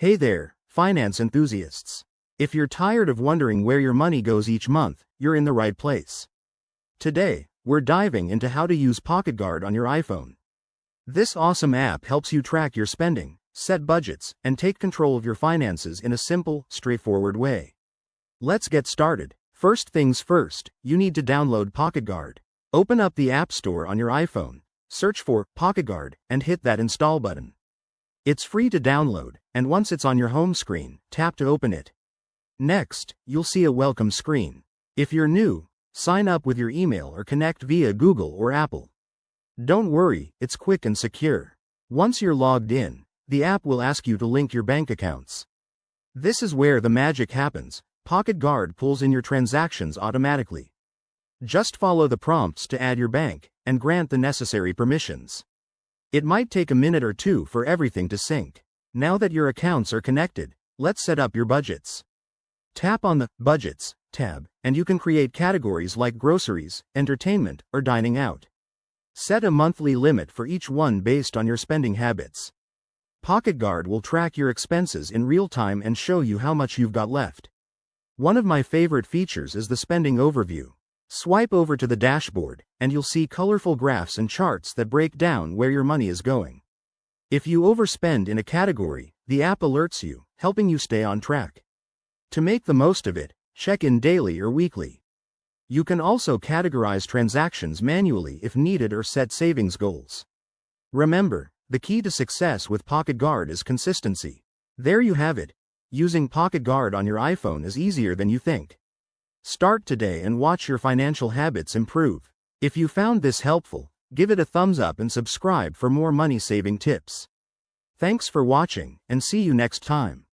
Hey there, finance enthusiasts. If you're tired of wondering where your money goes each month, you're in the right place. Today, we're diving into how to use Pocketguard on your iPhone. This awesome app helps you track your spending, set budgets, and take control of your finances in a simple, straightforward way. Let's get started. First things first, you need to download Pocketguard. Open up the App Store on your iPhone, search for Pocketguard, and hit that install button. It's free to download, and once it's on your home screen, tap to open it. Next, you'll see a welcome screen. If you're new, sign up with your email or connect via Google or Apple. Don't worry, it's quick and secure. Once you're logged in, the app will ask you to link your bank accounts. This is where the magic happens. Pocketguard pulls in your transactions automatically. Just follow the prompts to add your bank, and grant the necessary permissions. It might take a minute or two for everything to sync. Now that your accounts are connected, let's set up your budgets. Tap on the Budgets tab, and you can create categories like groceries, entertainment, or dining out. Set a monthly limit for each one based on your spending habits. Pocketguard will track your expenses in real time and show you how much you've got left. One of my favorite features is the spending overview. Swipe over to the dashboard, and you'll see colorful graphs and charts that break down where your money is going. If you overspend in a category, the app alerts you, helping you stay on track. To make the most of it, check in daily or weekly. You can also categorize transactions manually if needed or set savings goals. Remember, the key to success with Pocketguard is consistency. There you have it. Using Pocketguard on your iPhone is easier than you think. Start today and watch your financial habits improve. If you found this helpful, give it a thumbs up and subscribe for more money-saving tips. Thanks for watching, and see you next time.